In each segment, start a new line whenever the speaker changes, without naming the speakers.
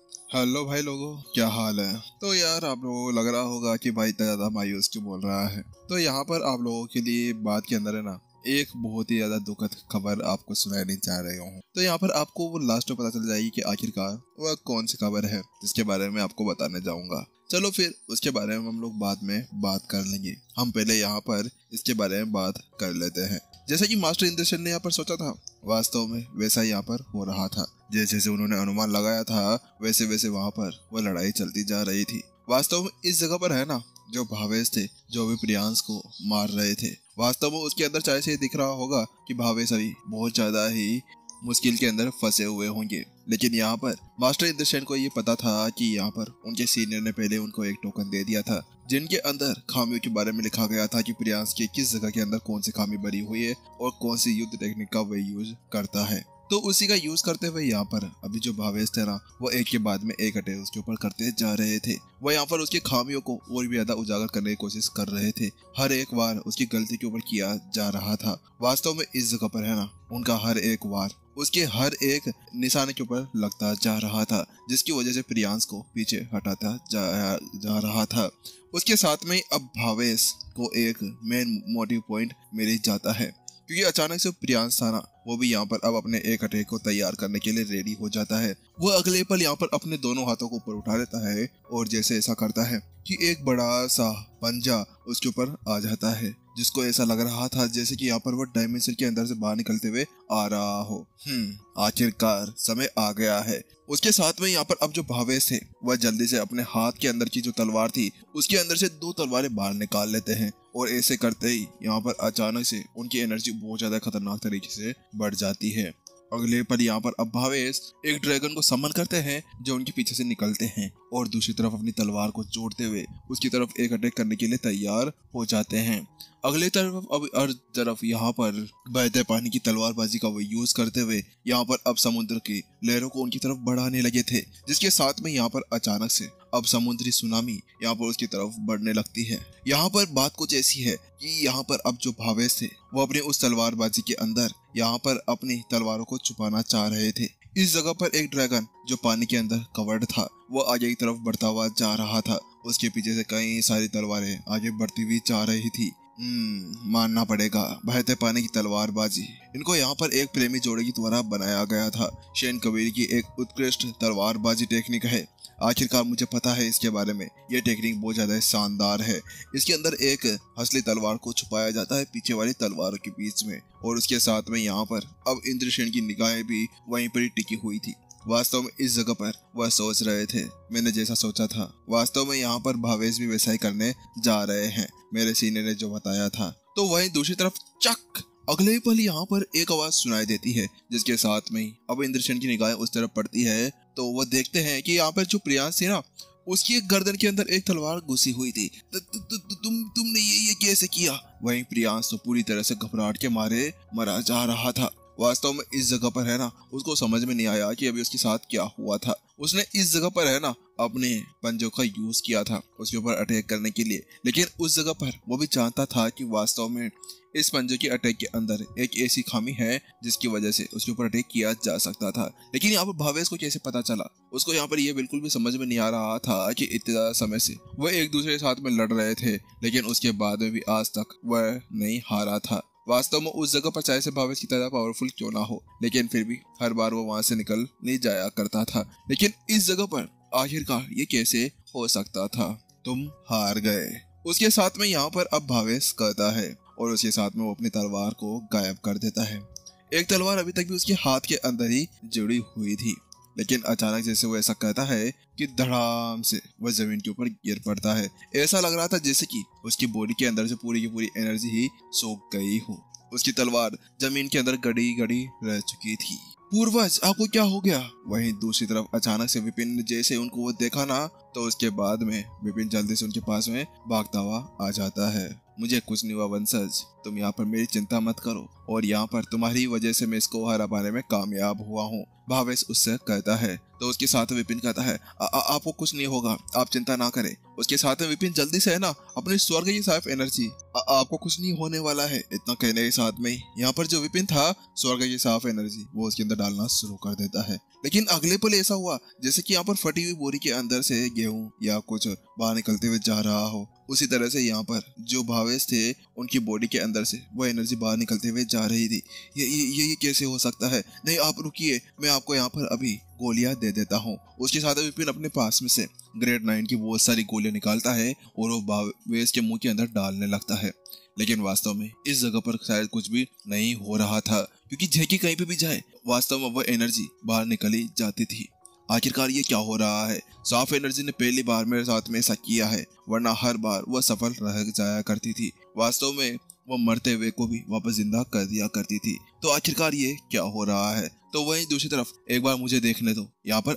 Hello भाई लोगों, क्या हाल है। तो यार आप लोगों को लग रहा होगा कि भाई इतना ज्यादा मायूस क्यों बोल रहा है। तो यहाँ पर आप लोगों के लिए बात के अंदर है ना, एक बहुत ही ज्यादा दुखद खबर आपको सुनाने जा रहे हूँ। तो यहाँ पर आपको वो लास्ट में पता चल जाएगी कि आखिरकार वह कौन सी खबर है जिसके बारे में आपको बताने जाऊंगा। चलो फिर उसके बारे में हम लोग बाद में बात कर लेंगे। हम पहले यहाँ पर इसके बारे में बात कर लेते हैं। जैसा कि मास्टर इंद्रसेन ने यहाँ पर सोचा था, वास्तव में वैसा यहाँ पर हो रहा था। जैसे जैसे उन्होंने अनुमान लगाया था वैसे वैसे वहाँ पर वो लड़ाई चलती जा रही थी। वास्तव में इस जगह पर है ना, जो भावेश थे, जो भी प्रियांश को मार रहे थे, वास्तव में उसके अंदर चाहे से दिख रहा होगा कि भावेश अभी बहुत ज्यादा ही मुश्किल के अंदर फंसे हुए होंगे। लेकिन यहाँ पर मास्टर इंद्रसेन को ये पता था कि यहाँ पर उनके सीनियर ने पहले उनको एक टोकन दे दिया था जिनके अंदर खामियों के बारे में लिखा गया था कि प्रियांश की किस जगह के अंदर कौन सी खामी भरी हुई है और कौन सी युद्ध टेक्निक का वह यूज करता है। तो उसी का यूज करते हुए यहाँ पर अभी जो भावेश थे ना, वो एक के बाद में एक अटैक उसके ऊपर करते जा रहे थे। वो यहाँ पर उसकी खामियों को और भी ज्यादा उजागर करने की कोशिश कर रहे थे। हर एक वार उसकी गलती के ऊपर किया जा रहा था। वास्तव में इस जगह पर है ना, उनका हर एक वार उसके हर एक निशाने के ऊपर लगता जा रहा था, जिसकी वजह से प्रियांश को पीछे हटाता जा रहा था। उसके साथ में अब भावेश को एक मेन मोटिव पॉइंट मिल ही जाता है, क्योंकि अचानक से प्रियांश था ना, वो भी यहाँ पर अब अपने एक अटैक को तैयार करने के लिए रेडी हो जाता है। वो अगले पल यहाँ पर अपने दोनों हाथों को ऊपर उठा लेता है और जैसे ऐसा करता है कि एक बड़ा सा पंजा उसके ऊपर आ जाता है, जिसको ऐसा लग रहा था जैसे कि यहाँ पर वो डायमेंशन के अंदर से बाहर निकलते हुए आ रहा हो। आखिरकार समय आ गया है। उसके साथ में यहाँ पर अब जो भावेश थे, वह जल्दी से अपने हाथ के अंदर की जो तलवार थी उसके अंदर से दो तलवारें बाहर निकाल लेते हैं और ऐसे करते ही यहाँ पर अचानक से उनकी एनर्जी बहुत ज्यादा खतरनाक तरीके से बढ़ जाती है। अगले पल यहाँ पर अब भावेश एक ड्रैगन को समन करते हैं जो उनके पीछे से निकलते हैं और दूसरी तरफ अपनी तलवार को जोड़ते हुए उसकी तरफ एक अटैक करने के लिए तैयार हो जाते हैं। अगले तरफ अब हर तरफ यहाँ पर बहते पानी की तलवारबाजी का वो यूज करते हुए यहाँ पर अब समुद्र की लहरों को उनकी तरफ बढ़ाने लगे थे, जिसके साथ में यहाँ पर अचानक से अब समुद्री सुनामी यहाँ पर उसकी तरफ बढ़ने लगती है। यहाँ पर बात कुछ ऐसी है कि यहाँ पर अब जो भावेश थे वो अपने उस तलवारबाजी के अंदर यहाँ पर अपनी तलवारों को छुपाना चाह रहे थे। इस जगह पर एक ड्रैगन जो पानी के अंदर कवर्ड था वो आगे की तरफ बढ़ता हुआ जा रहा था। उसके पीछे से कई सारी तलवारें आगे बढ़ती हुई जा रही थी। मानना पड़ेगा, बहते पानी की तलवारबाजी इनको यहाँ पर एक प्रेमी जोड़े की द्वारा बनाया गया था। शेन कबीर की एक उत्कृष्ट तलवारबाजी टेक्निक है। आखिरकार मुझे पता है इसके बारे में। यह टेक्निक बहुत ज्यादा शानदार है। इसके अंदर एक असली तलवार को छुपाया जाता है पीछे वाली तलवारों के बीच में, और उसके साथ में यहाँ पर अब इंद्रसेन की निगाहें भी वहीं पर ही टिकी हुई थी। वास्तव में इस जगह पर वह सोच रहे थे, मैंने जैसा सोचा था वास्तव में यहाँ पर भावेश भी वैसा ही करने जा रहे हैं, मेरे सीनियर ने जो बताया था। तो वहीं दूसरी तरफ चक अगले ही पल यहाँ पर एक आवाज सुनाई देती है, जिसके साथ में अब इंद्रसेन की निगाहें उस तरफ पड़ती है तो वो देखते हैं कि यहाँ पर जो प्रियांश थी ना, उसकी एक गर्दन के अंदर एक तलवार घुसी हुई थी। तुमने ये कैसे किया? वहीं प्रियांश तो पूरी तरह से घबराहट के मारे मरा जा रहा था। वास्तव में इस जगह पर है ना, उसको समझ में नहीं आया कि अभी उसके साथ क्या हुआ था। उसने इस जगह पर है ना अपने पंजों का यूज किया था उसके ऊपर अटैक करने के लिए, लेकिन उस जगह पर वो भी जानता था कि वास्तव में इस पंजों के अटैक के अंदर एक ऐसी खामी है जिसकी वजह से उसके ऊपर अटैक किया जा सकता था। लेकिन यहाँ पर भावेश को कैसे पता चला? उसको यहाँ पर ये बिल्कुल भी समझ में नहीं आ रहा था कि इतने ज्यादा समय से वह एक दूसरे के साथ में लड़ रहे थे, लेकिन उसके बाद में भी आज तक वह नहीं हारा था। वास्तव में उस जगह पर चाहे से भावेश की तरह पावरफुल क्यों ना हो, लेकिन फिर भी हर बार वो वहां से निकल नहीं जाया करता था। लेकिन इस जगह पर आखिरकार ये कैसे हो सकता था? तुम हार गए। उसके साथ में यहाँ पर अब भावेश कहता है और उसके साथ में वो अपनी तलवार को गायब कर देता है। एक तलवार अभी तक भी उसके हाथ के अंदर ही जुड़ी हुई थी, लेकिन अचानक जैसे वो ऐसा कहता है कि धड़ाम से वह जमीन के ऊपर गिर पड़ता है। ऐसा लग रहा था जैसे कि उसकी बॉडी के अंदर से पूरी की पूरी एनर्जी ही सोख गई हो। उसकी तलवार जमीन के अंदर गड़ी गड़ी रह चुकी थी। पूर्वज, आपको क्या हो गया? वहीं दूसरी तरफ अचानक से विपिन ने जैसे उनको वो देखा ना, तो उसके बाद में विपिन जल्दी से उनके पास में भागता हुआ आ जाता है। मुझे कुछ नहीं हुआ वंशज, तुम यहाँ पर मेरी चिंता मत करो और यहाँ पर तुम्हारी वजह से मैं इसको हरा पाने में कामयाब हुआ हूँ। भावेश उससे कहता है। तो उसके साथ विपिन कहता है आपको कुछ नहीं होगा, आप चिंता ना करें। उसके साथ में विपिन जल्दी से है ना अपनी स्वर्ग की साफ एनर्जी, आपको कुछ नहीं होने वाला है, इतना कहने के साथ में यहाँ पर जो विपिन था स्वर्ग की साफ एनर्जी वो उसके अंदर डालना शुरू कर देता है। लेकिन अगले पल ऐसा हुआ जैसे कि यहाँ पर फटी हुई बोरी के अंदर से गेहूं या कुछ बाहर निकलते हुए जा रहा हो। उसी तरह से यहाँ पर जो भावेश थे उनकी बॉडी के अंदर से वो एनर्जी बाहर निकलते हुए जा रही थी। ये कैसे हो सकता है? नहीं आप रुकिए, मैं आपको यहाँ पर अभी गोलियां दे देता हूँ। उसके साथ विपिन अपने पास में से ग्रेड 9 की बहुत सारी गोलियां निकालता है और वो भावेश के मुंह के अंदर डालने लगता है। लेकिन वास्तव में इस जगह पर शायद कुछ भी नहीं हो रहा था, क्योंकि जैकी कहीं पे भी जाए वास्तव में वह एनर्जी बाहर निकली जाती थी। आखिरकार ये क्या हो रहा है? साफ एनर्जी ने पहली बार मेरे साथ में ऐसा किया है, वरना हर बार वह सफल रह जाया करती थी। वास्तव में वह मरते हुए को भी वापस जिंदा कर दिया करती थी। तो आखिरकार ये क्या हो रहा है? तो वहीं दूसरी तरफ एक बार मुझे देखने दो। यहाँ पर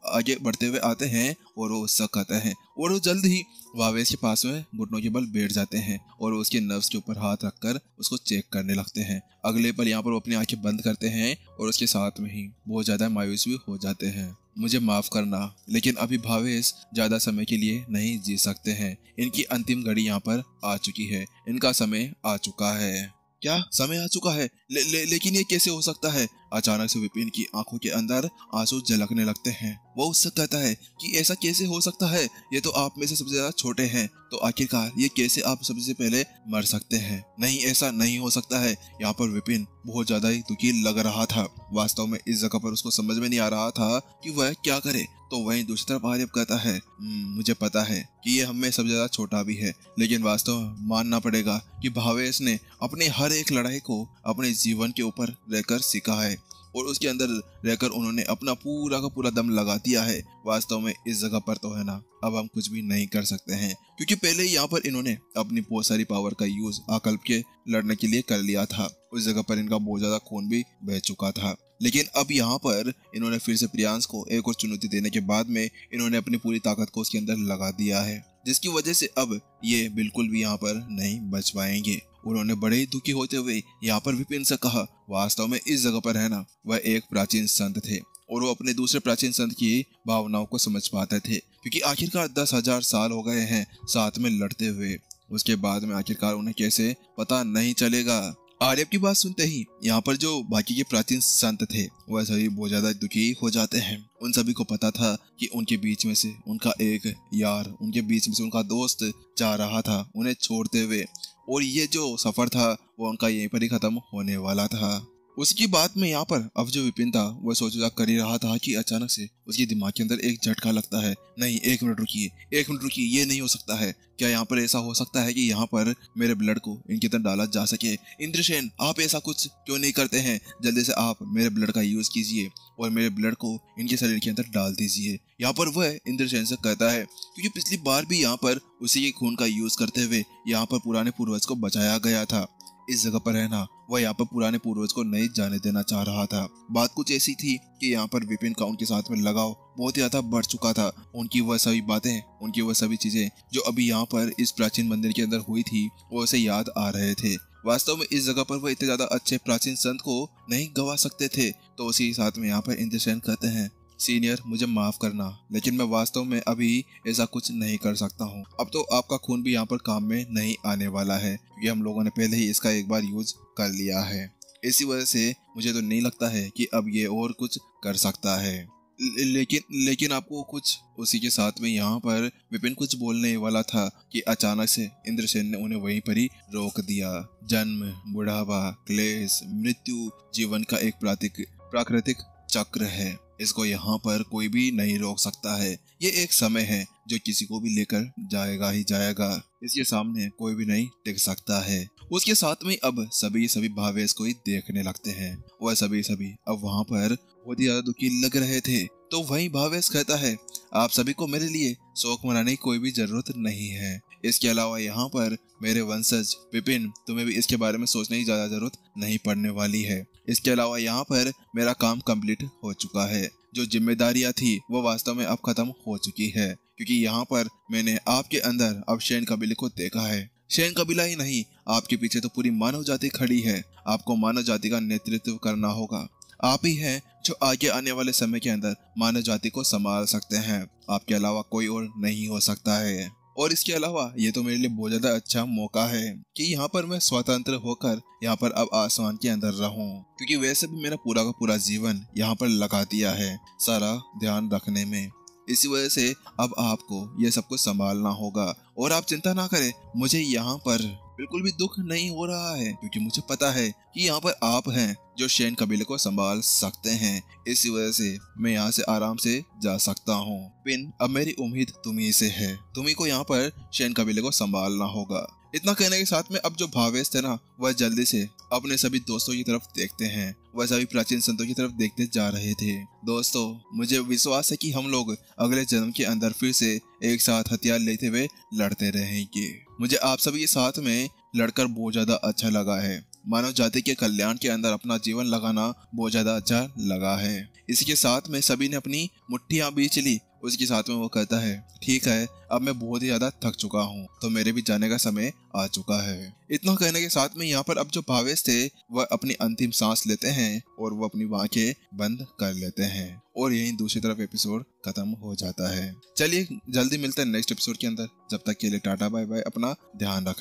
आगे बढ़ते हुए आते हैं और वो उससे कहते हैं और वो जल्द ही भावेश के पास में घुटनों के बल बैठ जाते हैं और उसके नर्व्स के ऊपर हाथ रखकर उसको चेक करने लगते हैं। अगले पल यहाँ पर वो अपनी आंखें बंद करते हैं और उसके साथ में ही बहुत ज्यादा मायूस भी हो जाते हैं। मुझे माफ करना, लेकिन अभी भावेश ज्यादा समय के लिए नहीं जी सकते हैं। इनकी अंतिम घड़ी यहाँ पर आ चुकी है, इनका समय आ चुका है। क्या समय आ चुका है? लेकिन ये कैसे हो सकता है? अचानक से विपिन की आंखों के अंदर आंसू झलकने लगते हैं। वो उससे कहता है कि ऐसा कैसे हो सकता है? ये तो आप में से सबसे ज्यादा छोटे हैं, तो आखिरकार ये कैसे आप सबसे पहले मर सकते हैं? नहीं, ऐसा नहीं हो सकता है। यहाँ पर विपिन बहुत ज्यादा ही दुखी लग रहा था। वास्तव में इस जगह पर उसको समझ में नहीं आ रहा था कि वह क्या करे। तो वहीं दूसरी तरफ आर्यव कहता है मुझे पता है कि ये हमें सबसे ज्यादा छोटा भी है, लेकिन वास्तव में मानना पड़ेगा कि भावेश ने अपने हर एक लड़ाई को अपने जीवन के ऊपर रहकर सीखा है और उसके अंदर रहकर उन्होंने अपना पूरा का पूरा दम लगा दिया है। वास्तव में इस जगह पर तो है ना अब हम कुछ भी नहीं कर सकते हैं, क्योंकि पहले यहाँ पर इन्होंने अपनी बहुत सारी पावर का यूज आकल्प के लड़ने के लिए कर लिया था। उस जगह पर इनका बहुत ज्यादा खून भी बह चुका था। लेकिन अब यहाँ पर इन्होंने फिर से प्रियांश को एक और चुनौती देने के बाद में इन्होंने अपनी पूरी ताकत को उसके अंदर लगा दिया है, जिसकी वजह से अब ये बिल्कुल भी यहाँ पर नहीं बच पाएंगे। उन्होंने बड़े ही दुखी होते हुए यहाँ पर विपिन से कहा वास्तव में इस जगह पर है ना वह एक प्राचीन संत थे और वो अपने दूसरे प्राचीन संत की भावनाओं को समझ पाते थे, क्योंकि आखिरकार 10,000 साल हो गए हैं साथ में लड़ते हुए। उसके बाद में आखिरकार उन्हें कैसे पता नहीं चलेगा। आर्यव की बात सुनते ही यहाँ पर जो बाकी के प्राचीन संत थे वह सभी बहुत ज्यादा दुखी हो जाते हैं। उन सभी को पता था कि उनके बीच में से उनका एक यार, उनके बीच में से उनका दोस्त जा रहा था उन्हें छोड़ते हुए, और ये जो सफर था वो उनका यहीं पर ही खत्म होने वाला था। उसकी बात में यहाँ पर अब जो विपिन था वह सोचा कर ही रहा था कि अचानक से उसके दिमाग के अंदर एक झटका लगता है। नहीं, एक मिनट रुकिए, ये नहीं हो सकता है। क्या यहाँ पर ऐसा हो सकता है कि यहाँ पर मेरे ब्लड को इनके अंदर डाला जा सके? इंद्रसेन, आप ऐसा कुछ क्यों नहीं करते हैं? जल्दी से आप मेरे ब्लड का यूज कीजिए और मेरे ब्लड को इनके शरीर के अंदर डाल दीजिए। यहाँ पर वह इंद्रसेन से कहता है, क्योंकि पिछली बार भी यहाँ पर उसी के खून का यूज करते हुए यहाँ पर पुराने पूर्वज को बचाया गया था। इस जगह पर है ना वह यहाँ पर पुराने पूर्वज को नहीं जाने देना चाह रहा था। बात कुछ ऐसी थी कि यहाँ पर विपिन का उनके साथ में लगाव बहुत ही ज्यादा बढ़ चुका था। उनकी वह सभी बातें, उनकी वह सभी चीजें जो अभी यहाँ पर इस प्राचीन मंदिर के अंदर हुई थी वो उसे याद आ रहे थे। वास्तव में इस जगह पर वह इतने ज्यादा अच्छे प्राचीन संत को नहीं गवा सकते थे। तो उसी साथ में यहाँ पर इंद्रसेन कहते हैं, सीनियर मुझे माफ करना, लेकिन मैं वास्तव में अभी ऐसा कुछ नहीं कर सकता हूँ। अब तो आपका खून भी यहाँ पर काम में नहीं आने वाला है, क्योंकि हम लोगों ने पहले ही इसका एक बार यूज कर लिया है। इसी वजह से मुझे तो नहीं लगता है कि अब ये और कुछ कर सकता है। लेकिन आपको कुछ उसी के साथ में यहाँ पर विपिन कुछ बोलने वाला था कि अचानक से इंद्रसेन ने उन्हें वहीं पर ही रोक दिया। जन्म, बुढ़ापा, क्लेश, मृत्यु जीवन का एक प्राकृतिक चक्र है। इसको यहाँ पर कोई भी नहीं रोक सकता है। ये एक समय है जो किसी को भी लेकर जाएगा ही जाएगा। इसके सामने कोई भी नहीं टिक सकता है। उसके साथ में अब सभी भावेश को ही देखने लगते हैं। वह सभी अब वहाँ पर बहुत ही ज्यादा दुखी लग रहे थे। तो वहीं भावेश कहता है, आप सभी को मेरे लिए शोक मनाने की कोई भी जरूरत नहीं है। इसके अलावा यहाँ पर मेरे वंशज विपिन, तुम्हें भी इसके बारे में सोचने की ज्यादा जरूरत नहीं पड़ने वाली है। इसके अलावा यहाँ पर मेरा काम कंप्लीट हो चुका है। जो जिम्मेदारियां थी वो वास्तव में अब खत्म हो चुकी है, क्योंकि यहाँ पर मैंने आपके अंदर अब शेन कबीले को देखा है। शेन कबीला ही नहीं, आपके पीछे तो पूरी मानव जाति खड़ी है। आपको मानव जाति का नेतृत्व करना होगा। आप ही हैं जो आगे आने वाले समय के अंदर मानव जाति को संभाल सकते हैं। आपके अलावा कोई और नहीं हो सकता है। और इसके अलावा ये तो मेरे लिए बहुत ज्यादा अच्छा मौका है कि यहाँ पर मैं स्वतंत्र होकर यहाँ पर अब आसमान के अंदर रहूं, क्योंकि वैसे भी मेरा पूरा का पूरा जीवन यहाँ पर लगा दिया है सारा ध्यान रखने में। इसी वजह से अब आपको ये सब कुछ संभालना होगा। और आप चिंता ना करें, मुझे यहाँ पर बिल्कुल भी दुख नहीं हो रहा है, क्योंकि मुझे पता है कि यहाँ पर आप हैं जो शेन कबीले को संभाल सकते हैं। इसी वजह से मैं यहाँ से आराम से जा सकता हूँ। पिन, अब मेरी उम्मीद तुम्ही से है। तुम्ही को यहाँ पर शेन कबीले को संभालना होगा। इतना कहने के साथ में अब जो भावेश थे ना, वह जल्दी से अपने सभी दोस्तों की तरफ देखते हैं। वह सभी प्राचीन संतों की तरफ देखते जा रहे थे। दोस्तों, मुझे विश्वास है कि हम लोग अगले जन्म के अंदर फिर से एक साथ हथियार लेते हुए लड़ते रहेंगे। मुझे आप सभी के साथ में लड़कर बहुत ज्यादा अच्छा लगा है। मानव जाति के कल्याण के अंदर अपना जीवन लगाना बहुत ज्यादा अच्छा लगा है। इसी के साथ में सभी ने अपनी मुट्ठियां बीच ली। उसके साथ में वो कहता है, ठीक है, अब मैं बहुत ही ज्यादा थक चुका हूँ, तो मेरे भी जाने का समय आ चुका है। इतना कहने के साथ में यहाँ पर अब जो भावेश थे वह अपनी अंतिम सांस लेते हैं और वो अपनी आंखें बंद कर लेते हैं। और यहीं दूसरी तरफ एपिसोड खत्म हो जाता है। चलिए जल्दी मिलते हैं नेक्स्ट एपिसोड के अंदर। जब तक के लिए टाटा बाय बाय, अपना ध्यान रखें।